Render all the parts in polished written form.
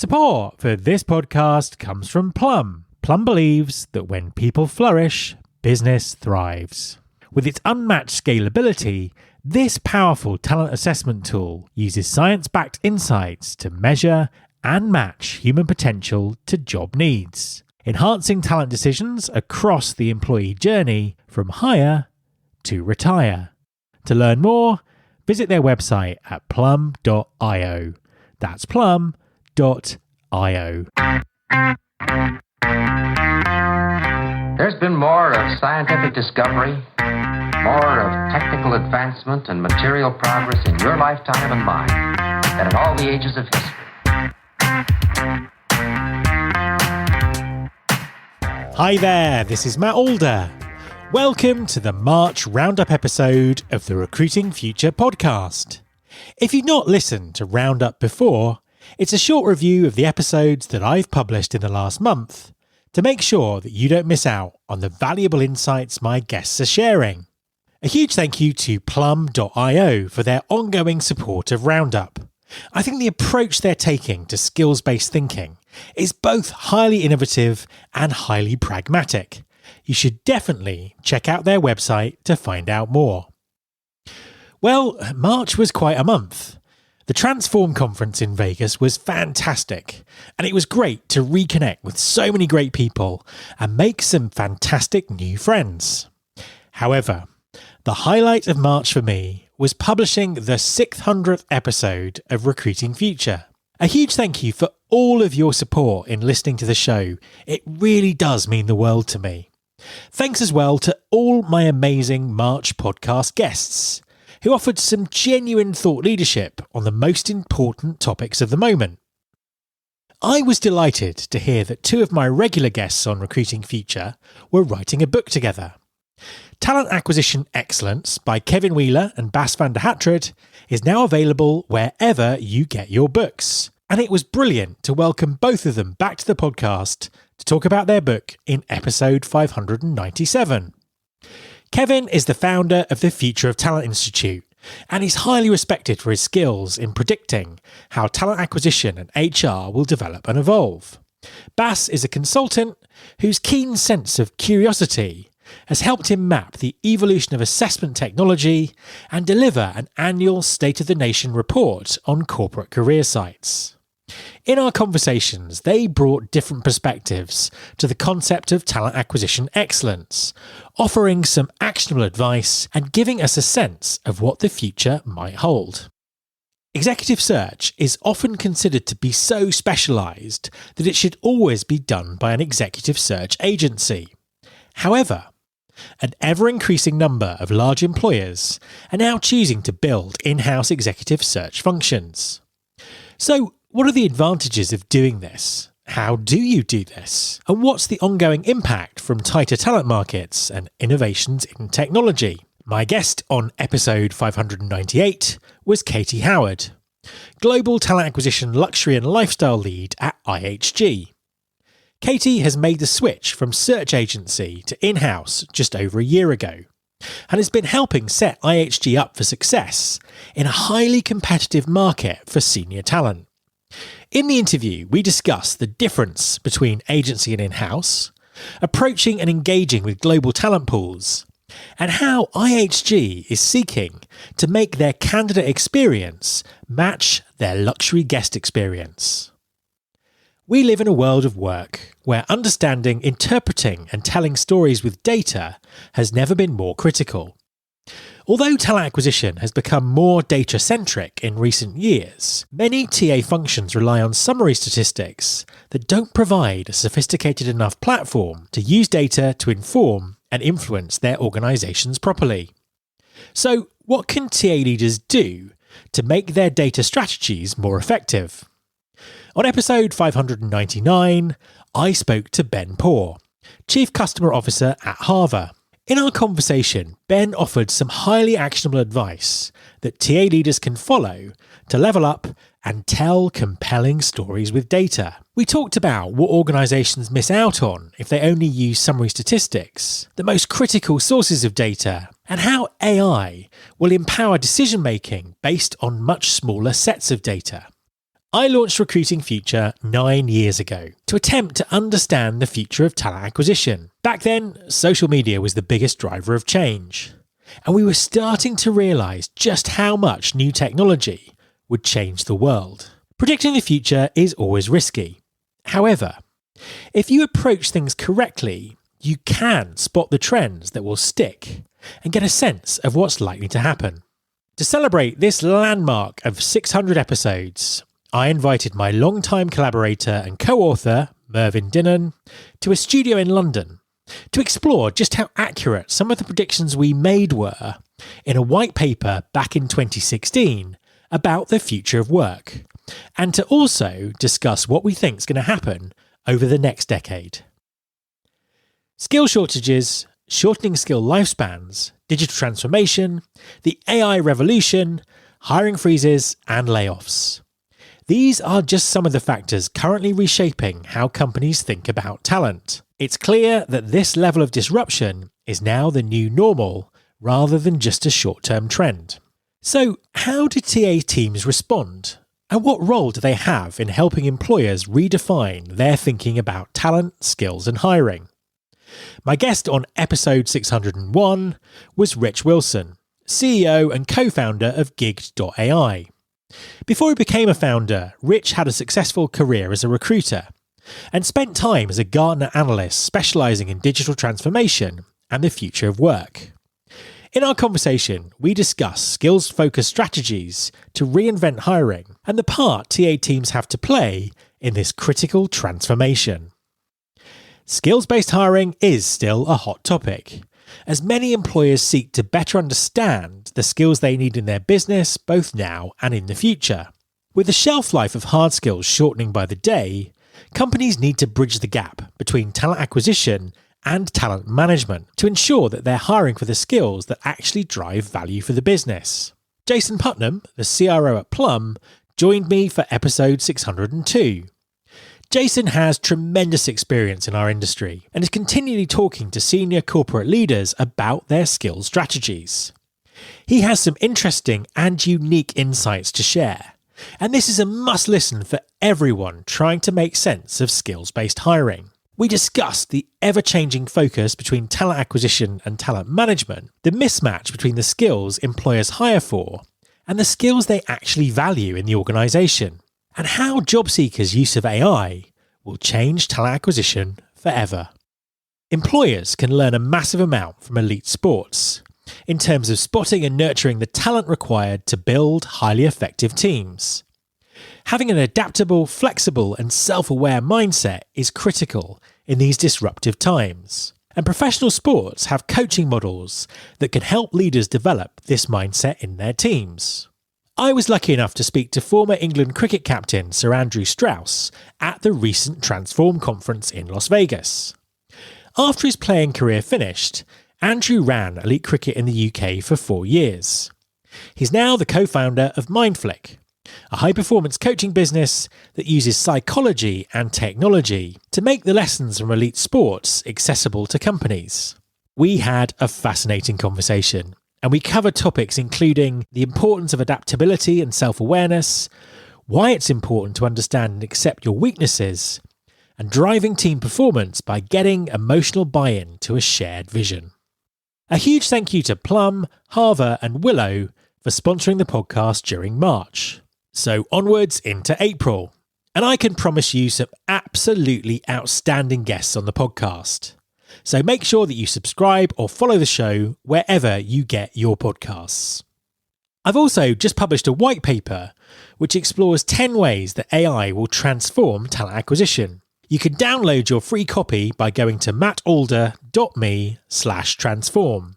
Support for this podcast comes from Plum. Plum believes that when people flourish, business thrives. With its unmatched scalability, this powerful talent assessment tool uses science-backed insights to measure and match human potential to job needs, enhancing talent decisions across the employee journey from hire to retire. To learn more, visit their website at plum.io. That's plum.io. There's been more of scientific discovery, more of technical advancement and material progress in your lifetime and mine than in all the ages of history. Hi there, this is Matt Alder. Welcome to the March Roundup episode of the Recruiting Future podcast. If you've not listened to Roundup before, it's a short review of the episodes that I've published in the last month to make sure that you don't miss out on the valuable insights my guests are sharing. A huge thank you to plum.io for their ongoing support of Roundup. I think the approach they're taking to skills-based thinking is both highly innovative and highly pragmatic. You should definitely check out their website to find out more. Well, March was quite a month. The Transform conference in Vegas was fantastic, and it was great to reconnect with so many great people and make some fantastic new friends. However, the highlight of March for me was publishing the 600th episode of Recruiting Future. A huge thank you for all of your support in listening to the show. It really does mean the world to me. Thanks as well to all my amazing March podcast guests, who offered some genuine thought leadership on the most important topics of the moment. I was delighted to hear that two of my regular guests on Recruiting Future were writing a book together. Talent Acquisition Excellence by Kevin Wheeler and Bas van der Hatred is now available wherever you get your books. And it was brilliant to welcome both of them back to the podcast to talk about their book in episode 597. Kevin is the founder of the Future of Talent Institute and is highly respected for his skills in predicting how talent acquisition and HR will develop and evolve. Bas is a consultant whose keen sense of curiosity has helped him map the evolution of assessment technology and deliver an annual State of the Nation report on corporate career sites. In our conversations, they brought different perspectives to the concept of talent acquisition excellence, offering some actionable advice and giving us a sense of what the future might hold. Executive search is often considered to be so specialised that it should always be done by an executive search agency. However, an ever-increasing number of large employers are now choosing to build in-house executive search functions. So, what are the advantages of doing this? How do you do this? And what's the ongoing impact from tighter talent markets and innovations in technology? My guest on episode 598 was Katie Howard, Global Talent Acquisition Luxury and Lifestyle Lead at IHG. Katie has made the switch from search agency to in-house just over a year ago and has been helping set IHG up for success in a highly competitive market for senior talent. In the interview, we discuss the difference between agency and in-house, approaching and engaging with global talent pools, and how IHG is seeking to make their candidate experience match their luxury guest experience. We live in a world of work where understanding, interpreting, and telling stories with data has never been more critical. Although talent acquisition has become more data-centric in recent years, many TA functions rely on summary statistics that don't provide a sophisticated enough platform to use data to inform and influence their organisations properly. So, what can TA leaders do to make their data strategies more effective? On episode 599, I spoke to Ben Poor, Chief Customer Officer at Harvard. In our conversation, Ben offered some highly actionable advice that TA leaders can follow to level up and tell compelling stories with data. We talked about what organisations miss out on if they only use summary statistics, the most critical sources of data, and how AI will empower decision-making based on much smaller sets of data. I launched Recruiting Future 9 years ago to attempt to understand the future of talent acquisition. Back then, social media was the biggest driver of change, and we were starting to realise just how much new technology would change the world. Predicting the future is always risky. However, if you approach things correctly, you can spot the trends that will stick and get a sense of what's likely to happen. To celebrate this landmark of 600 episodes, I invited my longtime collaborator and co-author, Mervyn Dinnan, to a studio in London to explore just how accurate some of the predictions we made were in a white paper back in 2016 about the future of work, and to also discuss what we think is going to happen over the next decade. Skill shortages, shortening skill lifespans, digital transformation, the AI revolution, hiring freezes, and layoffs. These are just some of the factors currently reshaping how companies think about talent. It's clear that this level of disruption is now the new normal rather than just a short-term trend. So, how do TA teams respond? And what role do they have in helping employers redefine their thinking about talent, skills, and hiring? My guest on episode 601 was Rich Wilson, CEO and co-founder of Gigged.ai. Before he became a founder, Rich had a successful career as a recruiter and spent time as a Gartner analyst specialising in digital transformation and the future of work. In our conversation, we discuss skills-focused strategies to reinvent hiring and the part TA teams have to play in this critical transformation. Skills-based hiring is still a hot topic, as many employers seek to better understand the skills they need in their business both now and in the future. With the shelf life of hard skills shortening by the day, companies need to bridge the gap between talent acquisition and talent management to ensure that they're hiring for the skills that actually drive value for the business. Jason Putnam, the CRO at Plum, joined me for episode 602. Jason has tremendous experience in our industry and is continually talking to senior corporate leaders about their skills strategies. He has some interesting and unique insights to share, and this is a must-listen for everyone trying to make sense of skills-based hiring. We discussed the ever-changing focus between talent acquisition and talent management, the mismatch between the skills employers hire for and the skills they actually value in the organisation, and how job seekers' use of AI will change talent acquisition forever. Employers can learn a massive amount from elite sports in terms of spotting and nurturing the talent required to build highly effective teams. Having an adaptable, flexible, and self-aware mindset is critical in these disruptive times, and professional sports have coaching models that can help leaders develop this mindset in their teams. I was lucky enough to speak to former England cricket captain Sir Andrew Strauss at the recent Transform conference in Las Vegas. After his playing career finished, Andrew ran elite cricket in the UK for 4 years. He's now the co-founder of Mindflick, a high-performance coaching business that uses psychology and technology to make the lessons from elite sports accessible to companies. We had a fascinating conversation, and we covered topics including the importance of adaptability and self-awareness, why it's important to understand and accept your weaknesses, and driving team performance by getting emotional buy-in to a shared vision. A huge thank you to Plum, Harver, and Willow for sponsoring the podcast during March. So onwards into April, and I can promise you some absolutely outstanding guests on the podcast. So make sure that you subscribe or follow the show wherever you get your podcasts. I've also just published a white paper which explores 10 ways that AI will transform talent acquisition. You can download your free copy by going to mattalder.me/transform.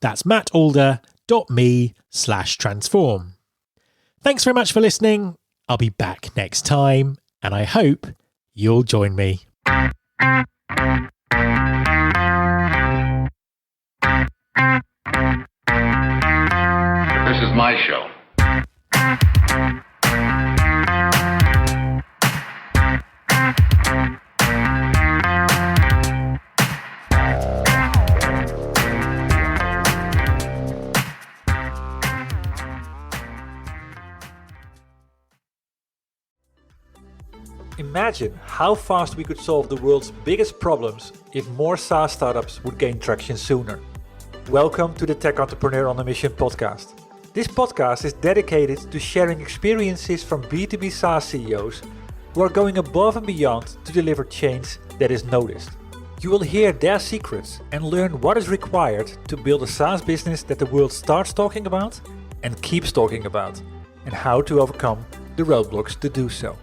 That's mattalder.me/transform. Thanks very much for listening. I'll be back next time, and I hope you'll join me. This is my show. imagine how fast we could solve the world's biggest problems if more SaaS startups would gain traction sooner. Welcome to the Tech Entrepreneur on a Mission podcast. This podcast is dedicated to sharing experiences from B2B SaaS CEOs who are going above and beyond to deliver change that is noticed. You will hear their secrets and learn what is required to build a SaaS business that the world starts talking about and keeps talking about, and how to overcome the roadblocks to do so.